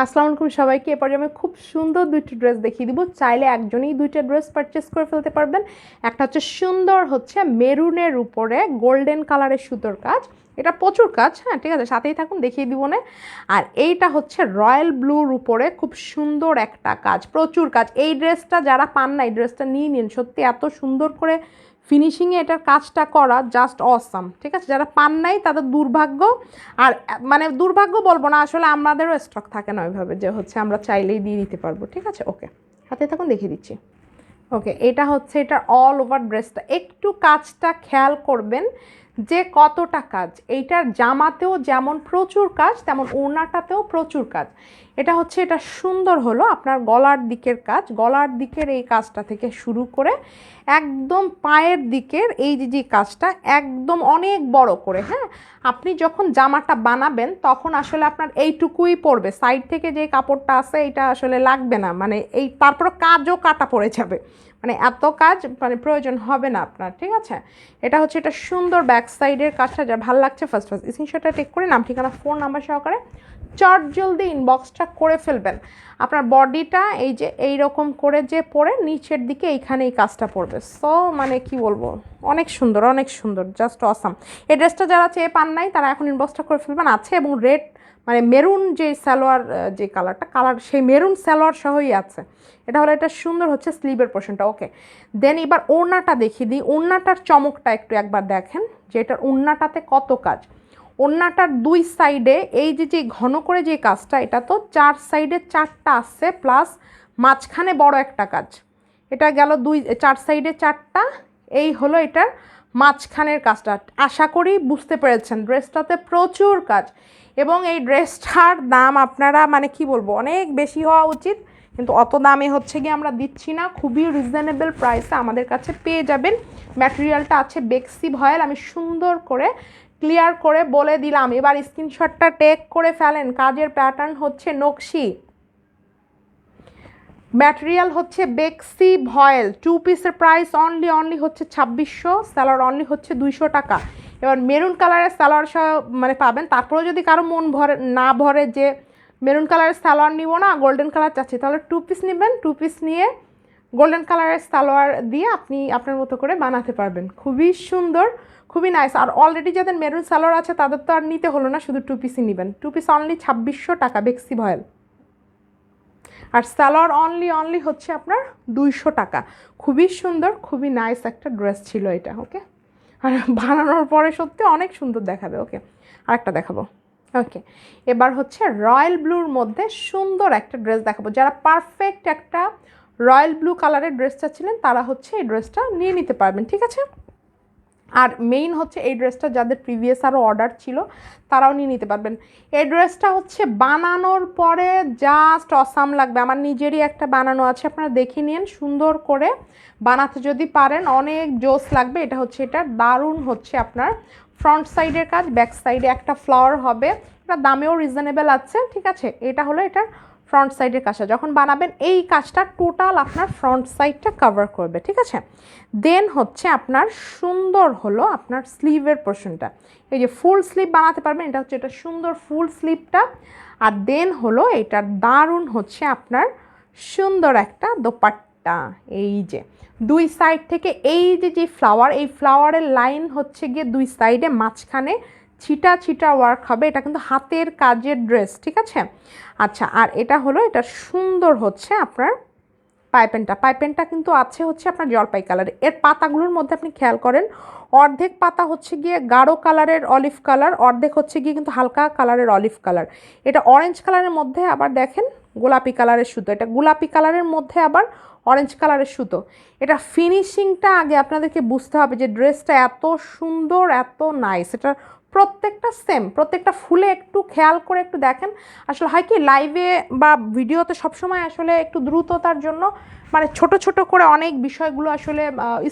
আসসালামু আলাইকুম সবাইকে। এরপরে আমি খুব সুন্দর দুইটা ড্রেস দেখিয়ে দিব। চাইলে একজনই দুইটা ড্রেস পারচেস করে ফেলতে পারবেন। একটা হচ্ছে সুন্দর হচ্ছে মেরুনের উপরে গোল্ডেন কালারের সুতোর কাজ, এটা প্রচুর কাজ, হ্যাঁ ঠিক আছে, সাথেই থাকুন দেখিয়ে দিব না। আর এইটা হচ্ছে রয়্যাল ব্লুর উপরে খুব সুন্দর একটা কাজ, প্রচুর কাজ। এই ড্রেসটা যারা পান না এই ড্রেসটা নিয়ে নিন, সত্যি এত সুন্দর করে ফিনিশিংয়ে এটার কাজটা করা জাস্ট অসাম, ঠিক আছে। যারা পান নাই তাদের দুর্ভাগ্য। আর মানে দুর্ভাগ্য বলবো না, আসলে আমাদেরও স্টক থাকে না ওইভাবে যে হচ্ছে আমরা চাইলেই দিয়ে দিতে পারবো, ঠিক আছে। ওকে, হাতে থাকুন দেখিয়ে দিচ্ছি। ওকে, এটা হচ্ছে এটা অল ওভার ড্রেসটা, একটু কাজটা খেয়াল করবেন যে কতটা কাজ। এইটার জামাতেও যেমন প্রচুর কাজ তেমন ওড়নাটাতেও প্রচুর কাজ। এটা হচ্ছে এটা সুন্দর হলো আপনার গলার দিকের কাজ, গলার দিকের এই কাজটা থেকে শুরু করে একদম পায়ের দিকের এই যে কাজটা একদম অনেক বড় করে, হ্যাঁ। আপনি যখন জামাটা বানাবেন তখন আসলে আপনার এইটুকুই পড়বে, সাইড থেকে যে কাপড়টা আছে এটা আসলে লাগবে না, মানে এই তারপর কাজও কাটা পড়ে যাবে, মানে এত কাজ মানে প্রয়োজন হবে না আপনার, ঠিক আছে। এটা হচ্ছে এটা সুন্দর ব্যাক সাইডের কাজটা, যা ভালো লাগছে ফার্স্ট স্ক্রিনশটটা টেক করে নাম ঠিকানা ফোন নাম্বার সহকারে চট জলদি ইনবক্সটা করে ফেলবেন। আপনার বডিটা এই যে এইরকম করে যে পরে নিচের দিকে এইখানে এই কাজটা পড়বে, সো মানে কি বলবো, অনেক সুন্দর অনেক সুন্দর, জাস্ট অসাম। এই ড্রেসটা যারা চেয়ে পান নাই তারা এখন ইনবক্সটা করে ফেলবেন আছে, এবং রেড মানে মেরুন যে সালোয়ার যে কালার সেই মেরুন সালোয়ার সহই আছে। এটা হলো এটা সুন্দর হচ্ছে স্লিভের পোর্শনটা। ওকে, দেন এবার ওড়নাটা দেখিয়ে দিই। ওড়নাটার চমকটা একটু একবার দেখেন যে এটার ওড়নাটাতে কত কাজ। ওড়নাটার দুই সাইডে এই যে ঘন করে যে কাজটা, এটা তো চার সাইডে চারটা আসছে প্লাস মাঝখানে বড় একটা কাজ। এটা গেল চার সাইডে চারটা, এই হলো এটার মাঝখানের কাজটা। আশা করি বুঝতে পেরেছেন, ড্রেসটাতে প্রচুর কাজ। এবং এই ড্রেসটার দাম আপনারা মানে কি বলবো অনেক বেশি হওয়া উচিত, কিন্তু অত দামে হচ্ছে গিয়ে আমরা দিচ্ছি না, খুবই রিজনেবল প্রাইসে আমাদের কাছে পেয়ে যাবেন। ম্যাটেরিয়ালটা আছে বেক্সি ভয়েল, আমি সুন্দর করে ক্লিয়ার করে বলে দিলাম। এবার স্ক্রিনশটটা টেক করে ফেলেন। কাজের প্যাটার্ন হচ্ছে নকশি, ম্যাটেরিয়াল হচ্ছে বেক্সি ভয়েল, 2 পিসের প্রাইস অনলি হচ্ছে 2600, স্যালার অনলি হচ্ছে 200 টাকা। এবার মেরুন কালারের স্যালার মানে পাবেন। তারপরেও যদি কারো মন ভরে যে মেরুন কালারের সালোয়ার নিব না, গোল্ডেন কালার চাচ্ছি, তাহলে 2 পিস নেবেন। 2 পিস নিয়ে গোল্ডেন কালারের সালোয়ার দিয়ে আপনি আপনার মতো করে বানাতে পারবেন, খুবই সুন্দর, খুবই নাইস। আর অলরেডি যাদের মেরুন সালোয়ার আছে তাদের তো আর নিতে হলো না, শুধু 2 পিসই নেবেন। 2 পিস অনলি 2600 টাকা বেক্সি ভয়েল। আর সালোয়ার অনলি হচ্ছে আপনার 200 টাকা। খুবই সুন্দর, খুবই নাইস একটা ড্রেস ছিল এটা। ওকে, আর বানানোর পরে সত্যি অনেক সুন্দর দেখাবে। ওকে, আরেকটা দেখাবো। ওকে, এবার হচ্ছে রয়্যাল ব্লুর মধ্যে সুন্দর একটা ড্রেস দেখাবো। যারা পারফেক্ট একটা রয়্যাল ব্লু কালারের ড্রেসটা ছিলেন তারা হচ্ছে এই ড্রেসটা নিয়ে নিতে পারবেন, ঠিক আছে। আর মেইন হচ্ছে এই ড্রেসটা যাদের প্রিভিয়াস আরও অর্ডার ছিল তারাও নিয়ে নিতে পারবেন। এই ড্রেসটা হচ্ছে বানানোর পরে জাস্ট অসাম লাগবে। আমার নিজেরই একটা বানানো আছে, আপনারা দেখে নিন, সুন্দর করে বানাতে যদি পারেন অনেক জোস লাগবে। এটা হচ্ছে এটা দারুণ হচ্ছে আপনার ফ্রন্ট সাইডের কাজ, ব্যাক সাইডে একটা ফ্লাওয়ার হবে, এটা দামেও রিজনেবল আছে, ঠিক আছে। এটা হলো এটার ফ্রন্ট সাইডের কাজটা, যখন বানাবেন এই কাজটা টোটাল আপনার ফ্রন্ট সাইডটা কভার করবে, ঠিক আছে। দেন হচ্ছে আপনার সুন্দর হলো আপনার স্লিভের পোর্শনটা, এই যে ফুল স্লিভ বানাতে পারবেন, এটা হচ্ছে এটা সুন্দর ফুল স্লিভটা। আর দেন হলো এটার দারুণ হচ্ছে আপনার সুন্দর একটা দোপাট্টা, এই যে দুই সাইড থেকে এই যে ফ্লাওয়ার, এই ফ্লাওয়ারের লাইন হচ্ছে গিয়ে দুই সাইডে, মাঝখানে ছিটা ওয়ার্ক হবে। এটা কিন্তু হাতের কাজের ড্রেস, ঠিক আছে। আচ্ছা, আর এটা হলো এটা সুন্দর হচ্ছে আপনার পাইপেনটা কিন্তু আছে হচ্ছে আপনার জলপাই কালারের। এর পাতাগুলোর মধ্যে আপনি খেয়াল করেন, অর্ধেক পাতা হচ্ছে গিয়ে গাঢ় কালারের অলিভ কালার, অর্ধেক হচ্ছে গিয়ে কিন্তু হালকা কালারের অলিভ কালার। এটা অরেঞ্জ কালারের মধ্যে আবার দেখেন গোলাপি কালারের সুতো, এটা গোলাপি কালারের মধ্যে আবার অরেঞ্জ কালারের সুতো। এটা ফিনিশিংটা আগে আপনাদেরকে বুঝতে হবে যে ড্রেসটা এত সুন্দর এত নাইস। এটা প্রত্যেকটা সেম, প্রত্যেকটা ফুলে একটু খেয়াল করে একটু দেখেন। আসলে হয় কি লাইভে বা ভিডিওতে সবসময় আসলে একটু দ্রুততার জন্য মানে ছোট করে অনেক বিষয়গুলো আসলে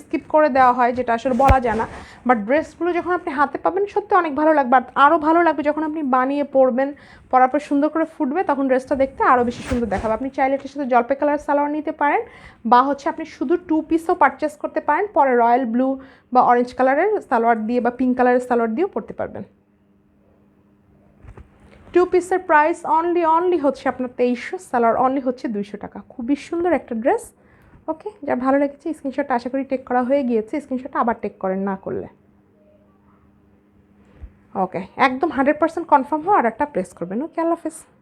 স্কিপ করে দেওয়া হয়, যেটা আসলে বলা যায় না। বাট ড্রেসগুলো যখন আপনি হাতে পাবেন সত্যি অনেক ভালো লাগবে। আর আরও ভালো লাগবে যখন আপনি বানিয়ে পরবেন, পরার পর সুন্দর করে ফুটবে, তখন ড্রেসটা দেখতে আরও বেশি সুন্দর দেখাবে। আপনি চাইলে এটার সাথে জলপাই কালার সালোয়ার নিতে পারেন, বা হচ্ছে আপনি শুধু 2 পিসও পারচেস করতে পারেন, পরে রয়্যাল ব্লু বা অরেঞ্জ কালারের সালোয়ার দিয়ে বা পিঙ্ক কালারের সালোয়ার দিয়েও পরতে পারবেন। 2 টু পিসের প্রাইস অনলি হচ্ছে আপনার 2300, সালোয়ার অনলি হচ্ছে 200 টাকা। খুবই সুন্দর একটা ড্রেস। ওকে, যা ভালো লেগেছে স্ক্রিনশট আশা করি টেক করা হয়ে গিয়েছে, স্ক্রিনশটটা আবার টেক করেন না করলে। ওকে, একদম 100% কনফার্ম হওয়ার একটা প্রেস করবেন। ওকে, আল্লাহ হাফেজ।